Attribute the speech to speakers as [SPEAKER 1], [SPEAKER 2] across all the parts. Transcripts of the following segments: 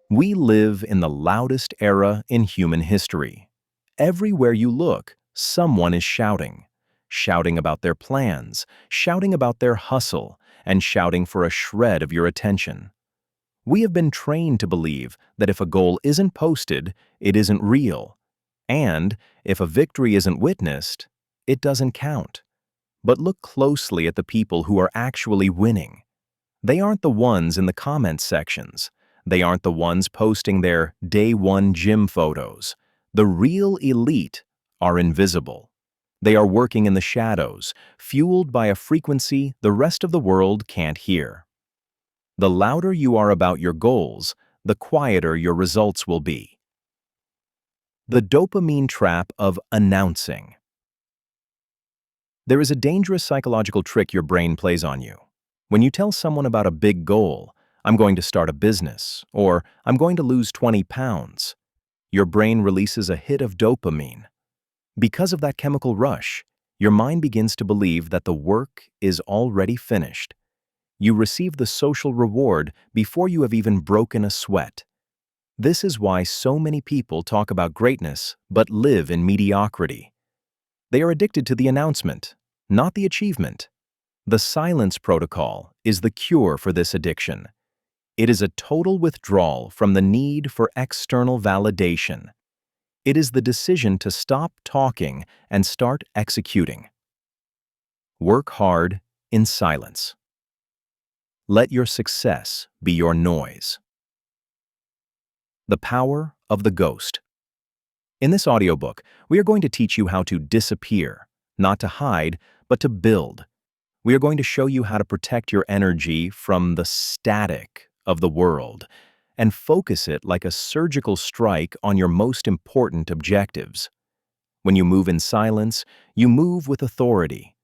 [SPEAKER 1] We live in the loudest era in human history. Everywhere you look, someone is shouting. Shouting about their plans, shouting about their hustle, and shouting for a shred of your attention. We have been trained to believe that if a goal isn't posted, it isn't real. And if a victory isn't witnessed, it doesn't count. But look closely at the people who are actually winning. They aren't the ones in the comment sections. They aren't the ones posting their day one gym photos. The real elite are invisible. They are working in the shadows, fueled by a frequency the rest of the world can't hear. The louder you are about your goals, the quieter your results will be. The dopamine trap of announcing. There is a dangerous psychological trick your brain plays on you. When you tell someone about a big goal, I'm going to start a business, or I'm going to lose 20 pounds, your brain releases a hit of dopamine. Because of that chemical rush, your mind begins to believe that the work is already finished. You receive the social reward before you have even broken a sweat. This is why so many people talk about greatness but live in mediocrity. They are addicted to the announcement, not the achievement. The silence protocol is the cure for this addiction. It is a total withdrawal from the need for external validation. It is the decision to stop talking and start executing. Work hard in silence. Let your success be your noise. The power of the ghost. In this audiobook, we are going to teach you how to disappear, not to hide, but to build. We are going to show you how to protect your energy from the static of the world and focus it like a surgical strike on your most important objectives. When you move in silence, you move with authority.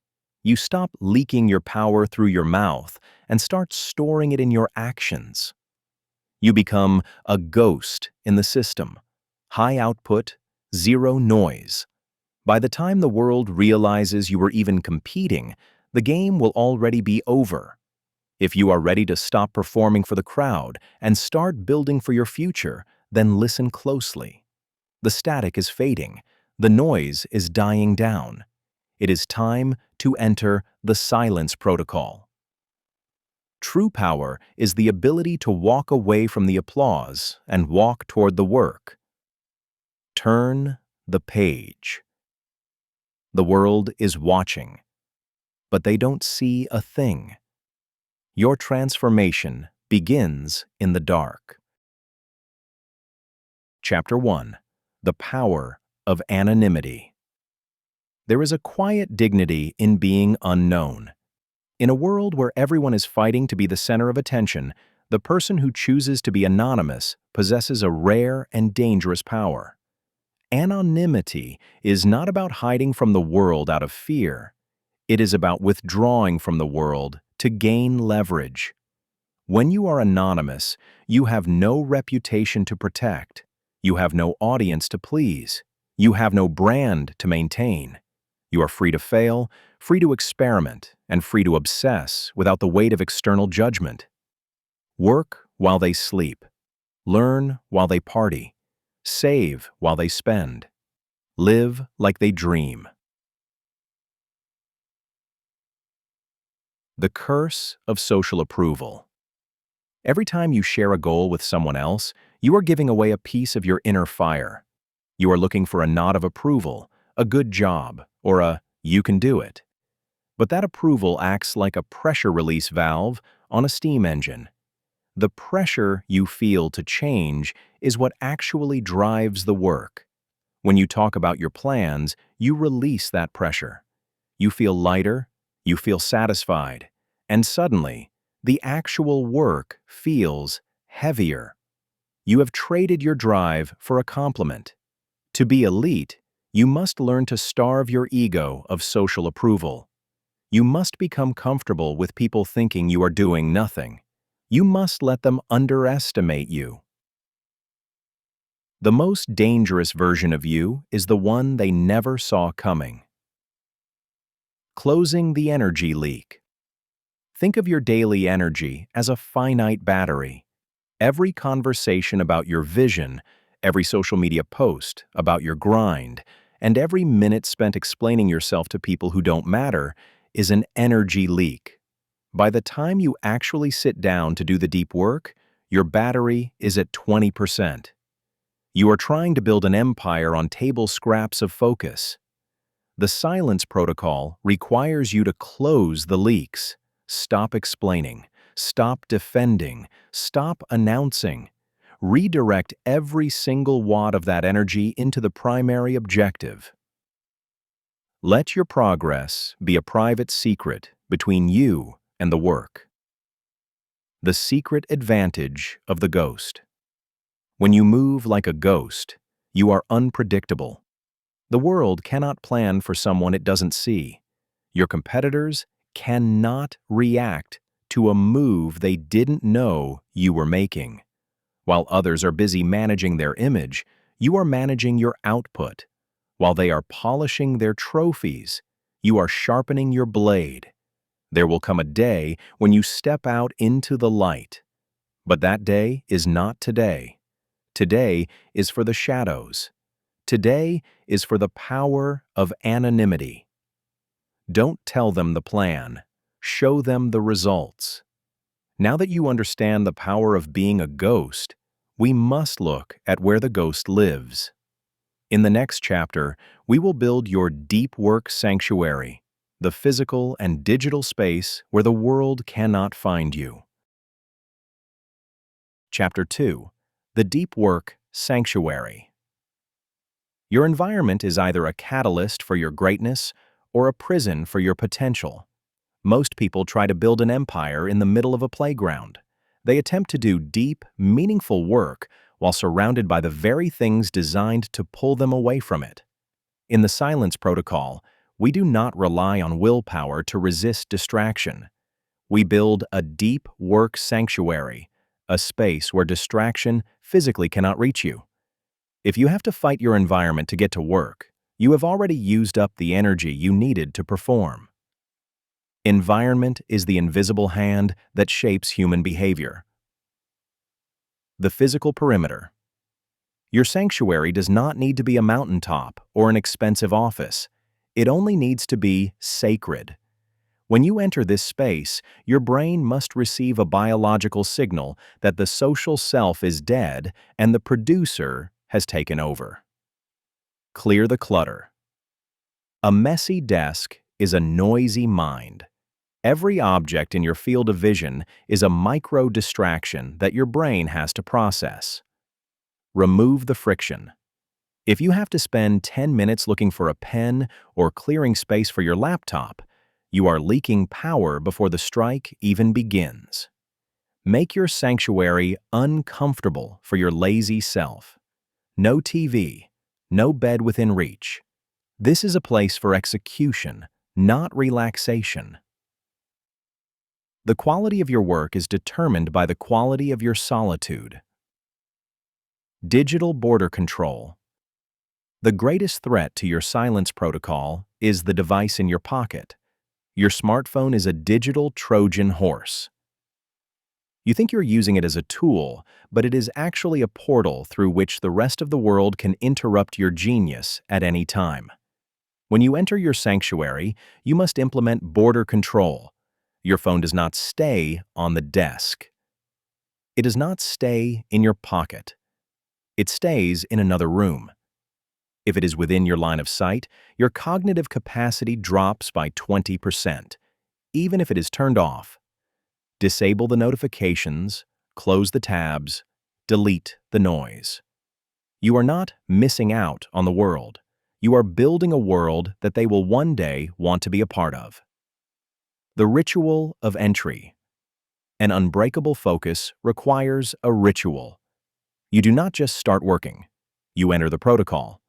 [SPEAKER 1] You stop leaking your power through your mouth and start storing it in your actions. You become a ghost in the system. High output, zero noise. By the time the world realizes you were even competing, the game will already be over. If you are ready to stop performing for the crowd and start building for your future, then listen closely. The static is fading. The noise is dying down. It is time to enter the silence protocol. True power is the ability to walk away from the applause and walk toward the work. Turn the page. The world is watching, but they don't see a thing. Your transformation begins in the dark. Chapter 1. The Power of Anonymity. There is a quiet dignity in being unknown. In a world where everyone is fighting to be the center of attention, the person who chooses to be anonymous possesses a rare and dangerous power. Anonymity is not about hiding from the world out of fear. It is about withdrawing from the world to gain leverage. When you are anonymous, you have no reputation to protect. You have no audience to please. You have no brand to maintain. You are free to fail, free to experiment, and free to obsess without the weight of external judgment. Work while they sleep. Learn while they party. Save while they spend. Live like they dream. The curse of social approval. Every time you share a goal with someone else, you are giving away a piece of your inner fire. You are looking for a nod of approval, a good job, or a "you can do it." But that approval acts like a pressure release valve on a steam engine. The pressure you feel to change is what actually drives the work. When you talk about your plans, you release that pressure. You feel lighter, you feel satisfied, and suddenly, the actual work feels heavier. You have traded your drive for a compliment. To be elite, you must learn to starve your ego of social approval. You must become comfortable with people thinking you are doing nothing. You must let them underestimate you. The most dangerous version of you is the one they never saw coming. Closing the energy leak. Think of your daily energy as a finite battery. Every conversation about your vision, every social media post about your grind, and every minute spent explaining yourself to people who don't matter is an energy leak. By the time you actually sit down to do the deep work, your battery is at 20%. You are trying to build an empire on table scraps of focus. The silence protocol requires you to close the leaks. Stop explaining. Stop defending. Stop announcing. Redirect every single watt of that energy into the primary objective. Let your progress be a private secret between you and the work. The secret advantage of the ghost. When you move like a ghost, you are unpredictable. The world cannot plan for someone it doesn't see. Your competitors cannot react to a move they didn't know you were making. While others are busy managing their image, you are managing your output. While they are polishing their trophies, you are sharpening your blade. There will come a day when you step out into the light. But that day is not today. Today is for the shadows. Today is for the power of anonymity. Don't tell them the plan. Show them the results. Now that you understand the power of being a ghost, we must look at where the ghost lives. In the next chapter, we will build your deep work sanctuary, the physical and digital space where the world cannot find you. Chapter 2. The Deep Work Sanctuary. Your environment is either a catalyst for your greatness or a prison for your potential. Most people try to build an empire in the middle of a playground. They attempt to do deep, meaningful work while surrounded by the very things designed to pull them away from it. In the silence protocol, we do not rely on willpower to resist distraction. We build a deep work sanctuary, a space where distraction physically cannot reach you. If you have to fight your environment to get to work, you have already used up the energy you needed to perform. Environment is the invisible hand that shapes human behavior. The physical perimeter. Your sanctuary does not need to be a mountaintop or an expensive office. It only needs to be sacred. When you enter this space, your brain must receive a biological signal that the social self is dead and the producer has taken over. Clear the clutter. A messy desk is a noisy mind. Every object in your field of vision is a micro-distraction that your brain has to process. Remove the friction. If you have to spend 10 minutes looking for a pen or clearing space for your laptop, you are leaking power before the strike even begins. Make your sanctuary uncomfortable for your lazy self. No TV, no bed within reach. This is a place for execution, not relaxation. The quality of your work is determined by the quality of your solitude. Digital border control. The greatest threat to your silence protocol is the device in your pocket. Your smartphone is a digital Trojan horse. You think you're using it as a tool, but it is actually a portal through which the rest of the world can interrupt your genius at any time. When you enter your sanctuary, you must implement border control. Your phone does not stay on the desk. It does not stay in your pocket. It stays in another room. If it is within your line of sight, your cognitive capacity drops by 20%, even if it is turned off. Disable the notifications, close the tabs, delete the noise. You are not missing out on the world. You are building a world that they will one day want to be a part of. The ritual of entry. An unbreakable focus requires a ritual. You do not just start working. You enter the protocol.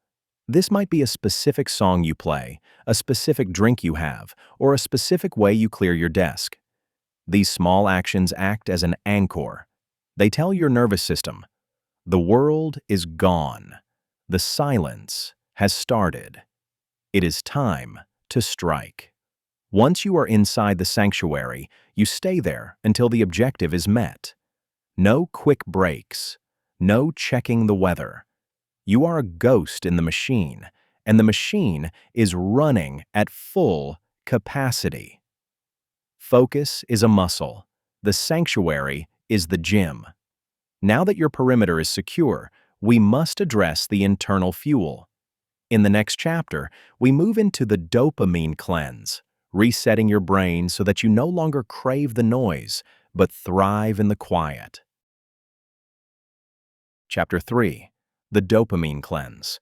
[SPEAKER 1] This might be a specific song you play, a specific drink you have, or a specific way you clear your desk. These small actions act as an anchor. They tell your nervous system, the world is gone. The silence has started. It is time to strike. Once you are inside the sanctuary, you stay there until the objective is met. No quick breaks. No checking the weather. You are a ghost in the machine, and the machine is running at full capacity. Focus is a muscle. The sanctuary is the gym. Now that your perimeter is secure, we must address the internal fuel. In the next chapter, we move into the dopamine cleanse, resetting your brain so that you no longer crave the noise, but thrive in the quiet. Chapter 3. The Dopamine Cleanse.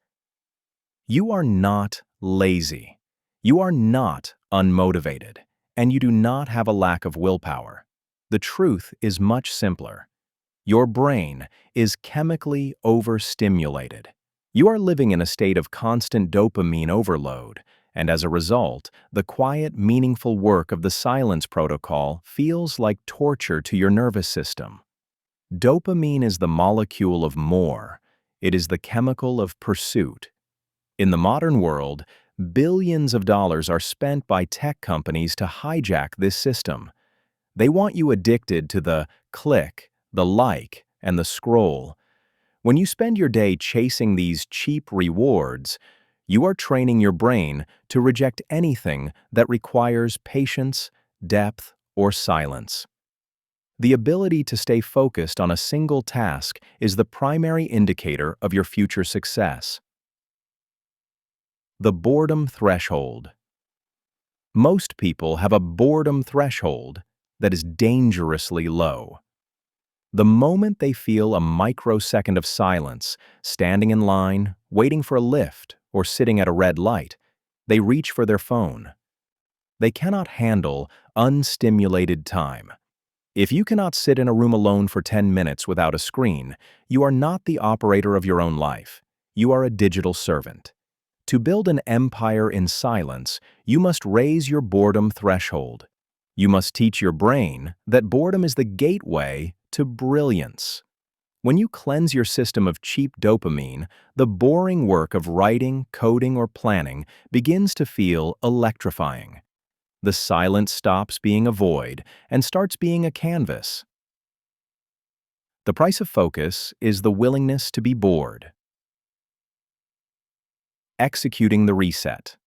[SPEAKER 1] You are not lazy. You are not unmotivated, and you do not have a lack of willpower. The truth is much simpler. Your brain is chemically overstimulated. You are living in a state of constant dopamine overload, and as a result, the quiet, meaningful work of the silence protocol feels like torture to your nervous system. Dopamine is the molecule of more. It is the chemical of pursuit. In the modern world, billions of dollars are spent by tech companies to hijack this system. They want you addicted to the click, the like, and the scroll. When you spend your day chasing these cheap rewards, you are training your brain to reject anything that requires patience, depth, or silence. The ability to stay focused on a single task is the primary indicator of your future success. The boredom threshold. Most people have a boredom threshold that is dangerously low. The moment they feel a microsecond of silence, standing in line, waiting for a lift, or sitting at a red light, they reach for their phone. They cannot handle unstimulated time. If you cannot sit in a room alone for 10 minutes without a screen, you are not the operator of your own life. You are a digital servant. To build an empire in silence, you must raise your boredom threshold. You must teach your brain that boredom is the gateway to brilliance. When you cleanse your system of cheap dopamine, the boring work of writing, coding, or planning begins to feel electrifying. The silence stops being a void and starts being a canvas. The price of focus is the willingness to be bored. Executing the reset.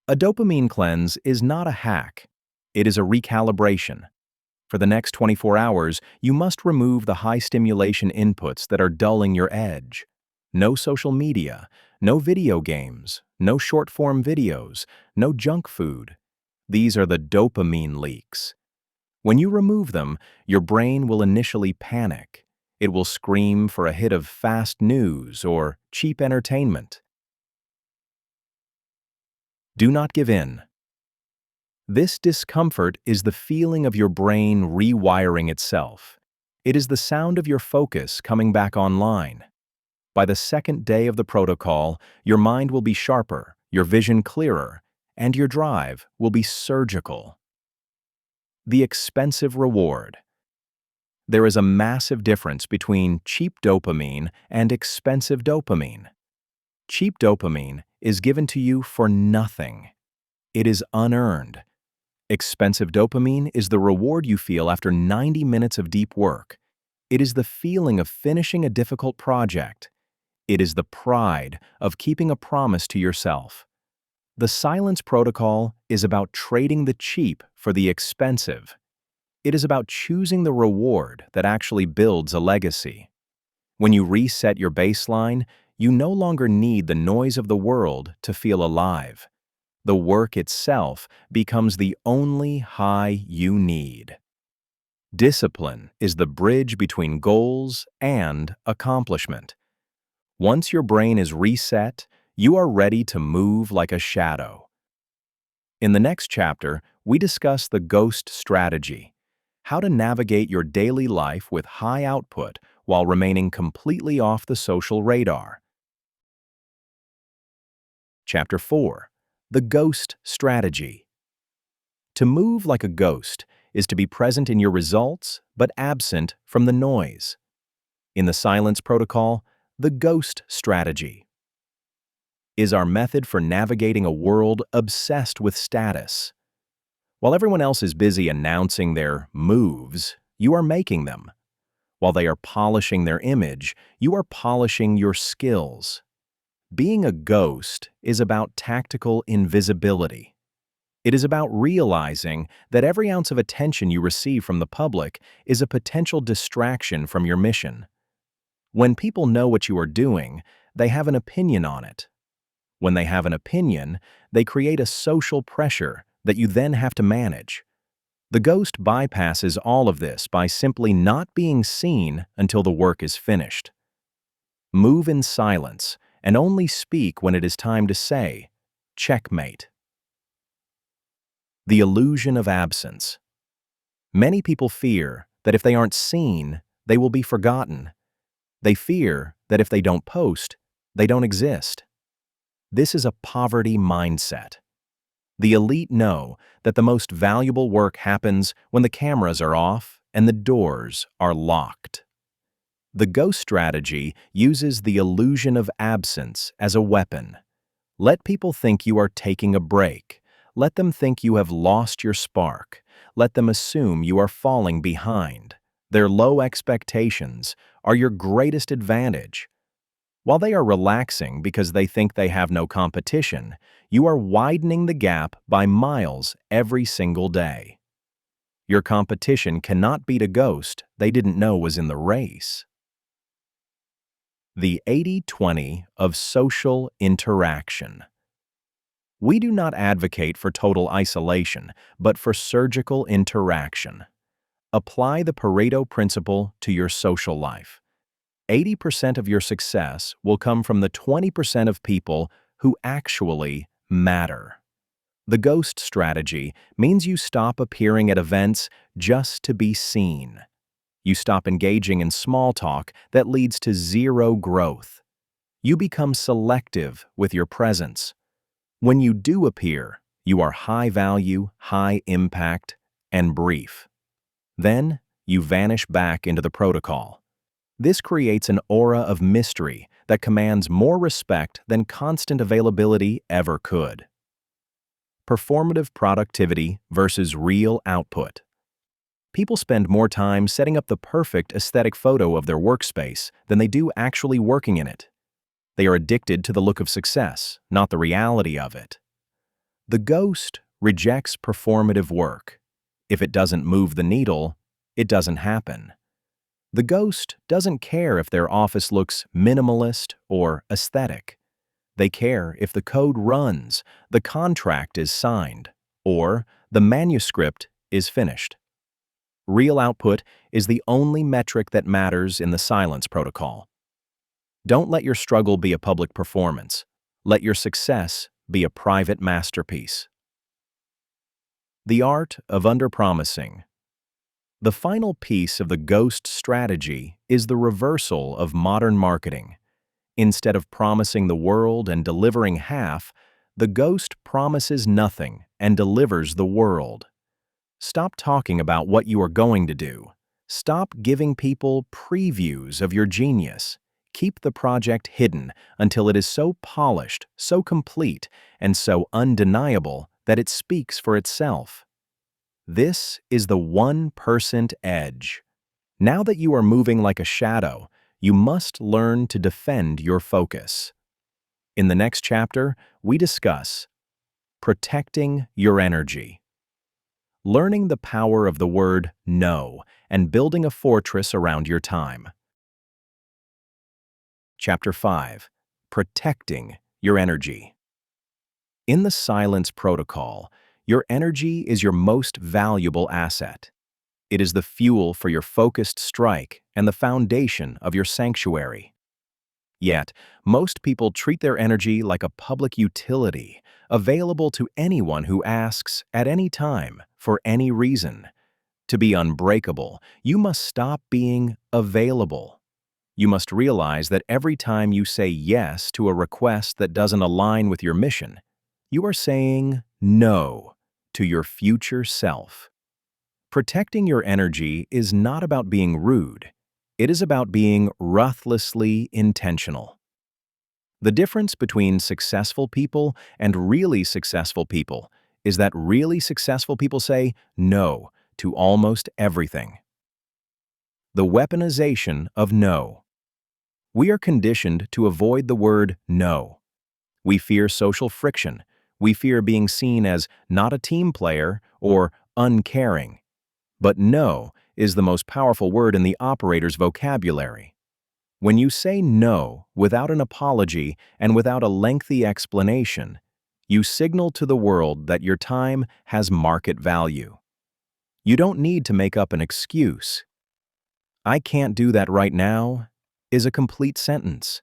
[SPEAKER 1] A dopamine cleanse is not a hack. It is a recalibration. For the next 24 hours, you must remove the high-stimulation inputs that are dulling your edge. No social media, no video games, no short-form videos, no junk food. These are the dopamine leaks. When you remove them, your brain will initially panic. It will scream for a hit of fast news or cheap entertainment. Do not give in. This discomfort is the feeling of your brain rewiring itself. It is the sound of your focus coming back online. By the second day of the protocol, your mind will be sharper, your vision clearer, and your drive will be surgical. The expensive reward. There is a massive difference between cheap dopamine and expensive dopamine. Cheap dopamine is given to you for nothing. It is unearned. Expensive dopamine is the reward you feel after 90 minutes of deep work. It is the feeling of finishing a difficult project. It is the pride of keeping a promise to yourself. The silence protocol is about trading the cheap for the expensive. It is about choosing the reward that actually builds a legacy. When you reset your baseline, you no longer need the noise of the world to feel alive. The work itself becomes the only high you need. Discipline is the bridge between goals and accomplishment. Once your brain is reset, you are ready to move like a shadow. In the next chapter, we discuss the ghost strategy, how to navigate your daily life with high output while remaining completely off the social radar. Chapter 4. The Ghost Strategy. To move like a ghost is to be present in your results but absent from the noise. In the silence protocol, the ghost strategy is our method for navigating a world obsessed with status. While everyone else is busy announcing their moves, you are making them. While they are polishing their image, you are polishing your skills. Being a ghost is about tactical invisibility. It is about realizing that every ounce of attention you receive from the public is a potential distraction from your mission. When people know what you are doing, they have an opinion on it. When they have an opinion, they create a social pressure that you then have to manage. The ghost bypasses all of this by simply not being seen until the work is finished. Move in silence and only speak when it is time to say, "Checkmate." The illusion of absence. Many people fear that if they aren't seen, they will be forgotten. They fear that if they don't post, they don't exist. This is a poverty mindset. The elite know that the most valuable work happens when the cameras are off and the doors are locked. The ghost strategy uses the illusion of absence as a weapon. Let people think you are taking a break. Let them think you have lost your spark. Let them assume you are falling behind. Their low expectations are your greatest advantage. While they are relaxing because they think they have no competition, you are widening the gap by miles every single day. Your competition cannot beat a ghost they didn't know was in the race. The 80-20 of social interaction. We do not advocate for total isolation, but for surgical interaction. Apply the Pareto principle to your social life. 80% of your success will come from the 20% of people who actually matter. The ghost strategy means you stop appearing at events just to be seen. You stop engaging in small talk that leads to zero growth. You become selective with your presence. When you do appear, you are high value, high impact, and brief. Then, you vanish back into the protocol. This creates an aura of mystery that commands more respect than constant availability ever could. Performative productivity versus real output. People spend more time setting up the perfect aesthetic photo of their workspace than they do actually working in it. They are addicted to the look of success, not the reality of it. The ghost rejects performative work. If it doesn't move the needle, it doesn't happen. The ghost doesn't care if their office looks minimalist or aesthetic. They care if the code runs, the contract is signed, or the manuscript is finished. Real output is the only metric that matters in the silence protocol. Don't let your struggle be a public performance. Let your success be a private masterpiece. The art of underpromising. The final piece of the ghost strategy is the reversal of modern marketing. Instead of promising the world and delivering half, the ghost promises nothing and delivers the world. Stop talking about what you are going to do. Stop giving people previews of your genius. Keep the project hidden until it is so polished, so complete, and so undeniable that it speaks for itself. This is the 1% edge. Now that you are moving like a shadow, you must learn to defend your focus. In the next chapter, we discuss protecting your energy. Learning the power of the word no and building a fortress around your time. Chapter 5. Protecting your energy. In the silence protocol, your energy is your most valuable asset. It is the fuel for your focused strike and the foundation of your sanctuary. Yet, most people treat their energy like a public utility, available to anyone who asks at any time, for any reason. To be unbreakable, you must stop being available. You must realize that every time you say yes to a request that doesn't align with your mission, you are saying no to your future self. Protecting your energy is not about being rude. It is about being ruthlessly intentional. The difference between successful people and really successful people is that really successful people say no to almost everything. The weaponization of no. We are conditioned to avoid the word no. We fear social friction. We fear being seen as not a team player or uncaring. But no is the most powerful word in the operator's vocabulary. When you say no without an apology and without a lengthy explanation, you signal to the world that your time has market value. You don't need to make up an excuse. "I can't do that right now" is a complete sentence.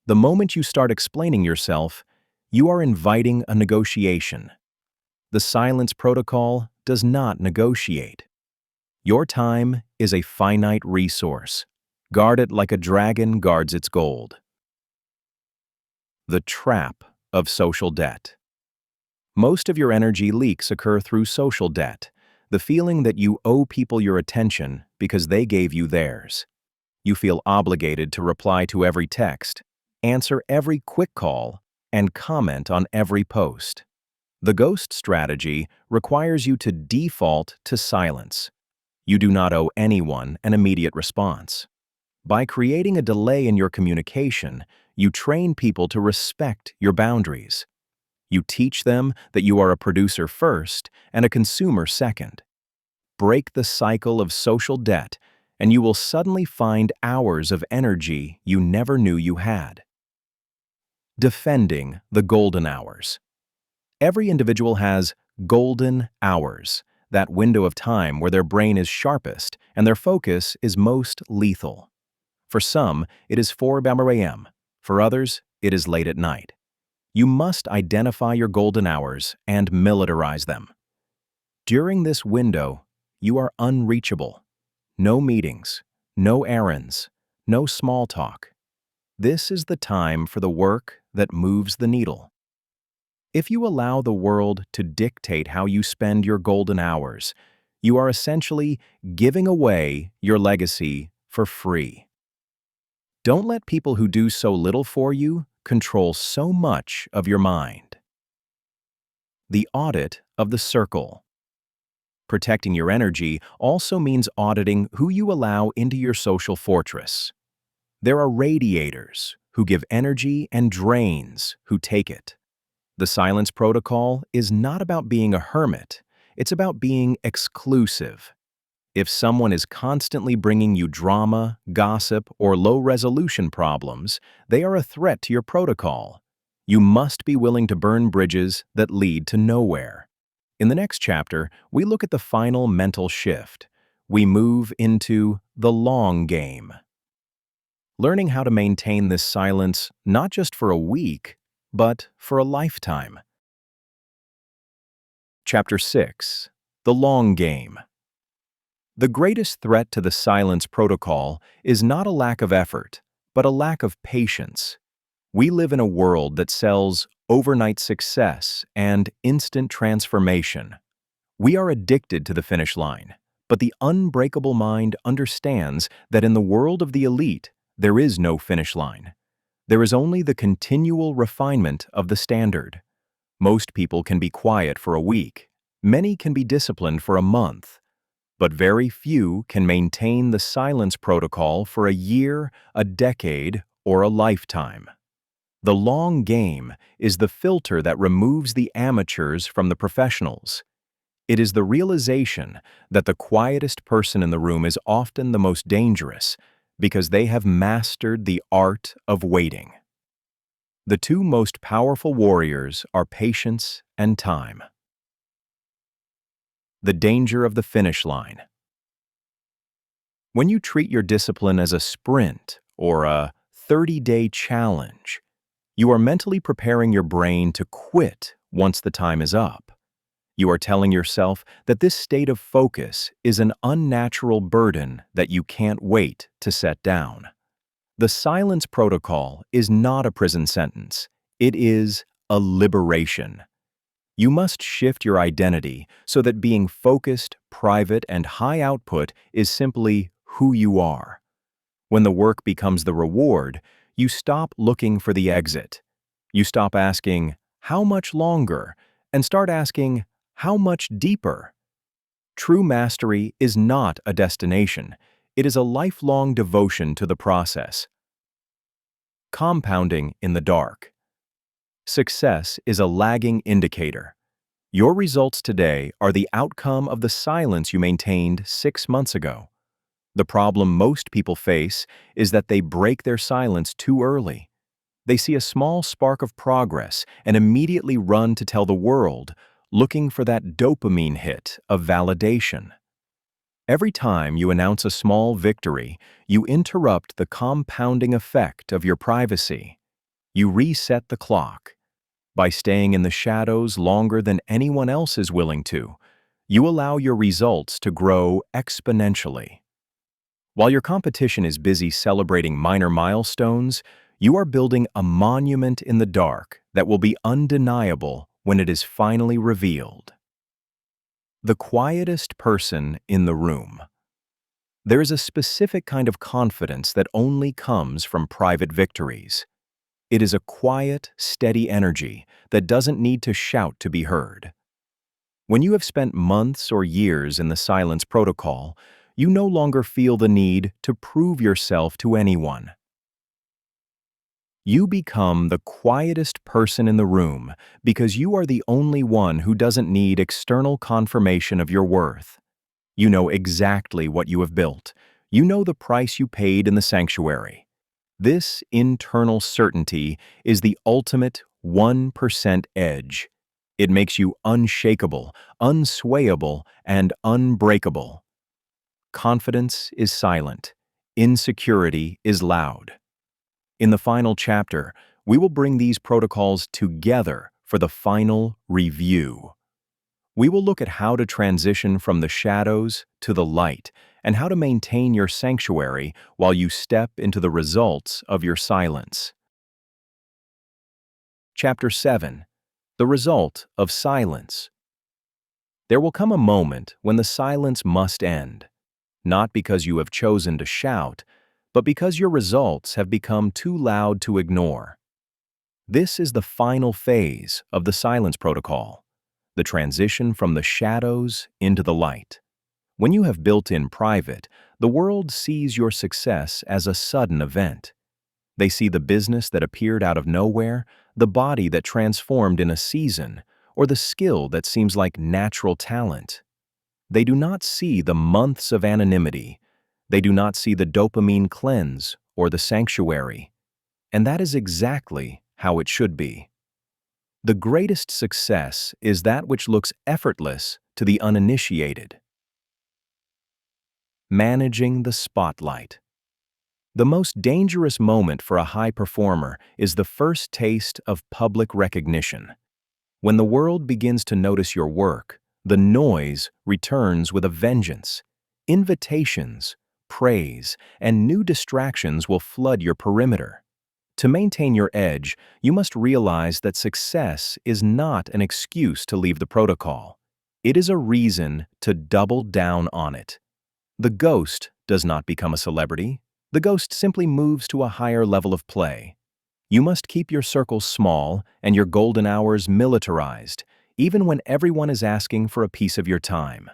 [SPEAKER 1] The moment you start explaining yourself, you are inviting a negotiation. The silence protocol does not negotiate. Your time is a finite resource. Guard it like a dragon guards its gold. The trap of social debt. Most of your energy leaks occur through social debt, the feeling that you owe people your attention because they gave you theirs. You feel obligated to reply to every text, answer every quick call, and comment on every post. The ghost strategy requires you to default to silence. You do not owe anyone an immediate response. By creating a delay in your communication, you train people to respect your boundaries. You teach them that you are a producer first and a consumer second. Break the cycle of social debt, and you will suddenly find hours of energy you never knew you had. Defending the golden hours. Every individual has golden hours, that window of time where their brain is sharpest and their focus is most lethal. For some, it is 4 a.m. For others, it is late at night. You must identify your golden hours and militarize them. During this window, you are unreachable. No meetings, no errands, no small talk. This is the time for the work that moves the needle. If you allow the world to dictate how you spend your golden hours, you are essentially giving away your legacy for free. Don't let people who do so little for you control so much of your mind. The audit of the circle. Protecting your energy also means auditing who you allow into your social fortress. There are radiators who give energy and drains who take it. The silence protocol is not about being a hermit, it's about being exclusive. If someone is constantly bringing you drama, gossip, or low-resolution problems, they are a threat to your protocol. You must be willing to burn bridges that lead to nowhere. In the next chapter, we look at the final mental shift. We move into the long game. Learning how to maintain this silence not just for a week, but for a lifetime. Chapter 6. The Long Game. The greatest threat to the silence protocol is not a lack of effort, but a lack of patience. We live in a world that sells overnight success and instant transformation. We are addicted to the finish line, but the unbreakable mind understands that in the world of the elite, there is no finish line. There is only the continual refinement of the standard. Most people can be quiet for a week. Many can be disciplined for a month. But very few can maintain the silence protocol for a year, a decade, or a lifetime. The long game is the filter that removes the amateurs from the professionals. It is the realization that the quietest person in the room is often the most dangerous because they have mastered the art of waiting. The two most powerful warriors are patience and time. The danger of the finish line. When you treat your discipline as a sprint or a 30-day challenge, you are mentally preparing your brain to quit once the time is up. You are telling yourself that this state of focus is an unnatural burden that you can't wait to set down. The silence protocol is not a prison sentence. It is a liberation. You must shift your identity so that being focused, private, and high output is simply who you are. When the work becomes the reward, you stop looking for the exit. You stop asking, "How much longer?" and start asking, "How much deeper?" True mastery is not a destination. It is a lifelong devotion to the process. Compounding in the dark. Success is a lagging indicator. Your results today are the outcome of the silence you maintained 6 months ago. The problem most people face is that they break their silence too early. They see a small spark of progress and immediately run to tell the world, looking for that dopamine hit of validation. Every time you announce a small victory, you interrupt the compounding effect of your privacy. You reset the clock. By staying in the shadows longer than anyone else is willing to, you allow your results to grow exponentially. While your competition is busy celebrating minor milestones, you are building a monument in the dark that will be undeniable when it is finally revealed. The quietest person in the room. There is a specific kind of confidence that only comes from private victories. It is a quiet, steady energy that doesn't need to shout to be heard. When you have spent months or years in the silence protocol, you no longer feel the need to prove yourself to anyone. You become the quietest person in the room because you are the only one who doesn't need external confirmation of your worth. You know exactly what you have built. You know the price you paid in the sanctuary. This internal certainty is the ultimate 1% edge. It makes you unshakable, unswayable, and unbreakable. Confidence is silent. Insecurity is loud. In the final chapter, we will bring these protocols together for the final review. We will look at how to transition from the shadows to the light and how to maintain your sanctuary while you step into the results of your silence. Chapter 7. The Result of Silence. There will come a moment when the silence must end, not because you have chosen to shout, but because your results have become too loud to ignore. This is the final phase of the silence protocol, the transition from the shadows into the light. When you have built in private, the world sees your success as a sudden event. They see the business that appeared out of nowhere, the body that transformed in a season, or the skill that seems like natural talent. They do not see the months of anonymity. They do not see the dopamine cleanse or the sanctuary. And that is exactly how it should be. The greatest success is that which looks effortless to the uninitiated. Managing the spotlight. The most dangerous moment for a high performer is the first taste of public recognition. When the world begins to notice your work, the noise returns with a vengeance. Invitations, praise, and new distractions will flood your perimeter. To maintain your edge, you must realize that success is not an excuse to leave the protocol. It is a reason to double down on it. The ghost does not become a celebrity. The ghost simply moves to a higher level of play. You must keep your circles small and your golden hours militarized, even when everyone is asking for a piece of your time.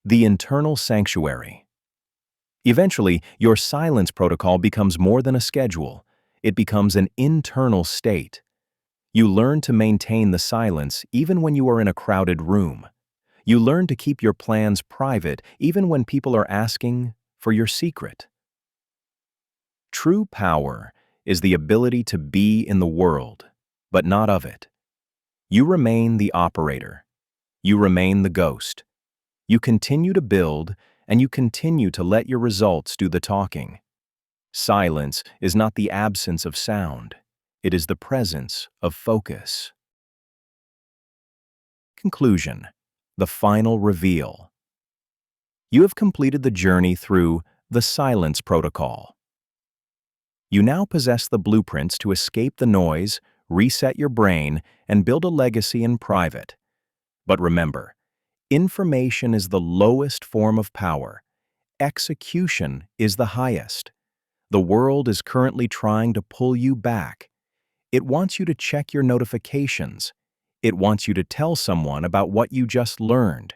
[SPEAKER 1] The internal sanctuary. Eventually, your silence protocol becomes more than a schedule. It becomes an internal state. You learn to maintain the silence even when you are in a crowded room. You learn to keep your plans private even when people are asking for your secret. True power is the ability to be in the world, but not of it. You remain the operator. You remain the ghost. You continue to build, and you continue to let your results do the talking. Silence is not the absence of sound. It is the presence of focus. Conclusion. The final reveal. You have completed the journey through the silence protocol. You now possess the blueprints to escape the noise, reset your brain, and build a legacy in private. But remember, information is the lowest form of power. Execution is the highest. The world is currently trying to pull you back. It wants you to check your notifications. It wants you to tell someone about what you just learned.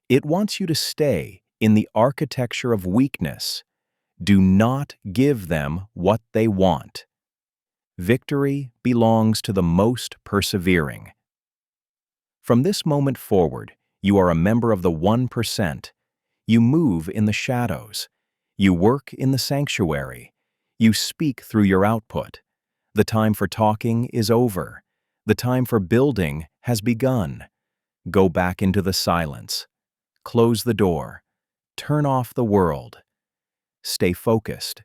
[SPEAKER 1] It wants you to stay in the architecture of weakness. Do not give them what they want. Victory belongs to the most persevering. From this moment forward, you are a member of the 1%. You move in the shadows. You work in the sanctuary. You speak through your output. The time for talking is over. The time for building has begun. Go back into the silence. Close the door. Turn off the world. Stay focused.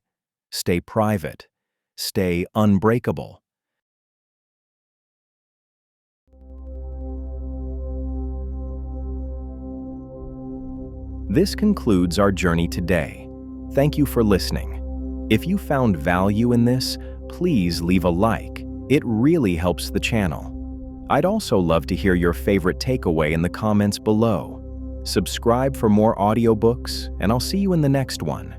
[SPEAKER 1] Stay private. Stay unbreakable. This concludes our journey today. Thank you for listening. If you found value in this, please leave a like. It really helps the channel. I'd also love to hear your favorite takeaway in the comments below. Subscribe for more audiobooks, and I'll see you in the next one.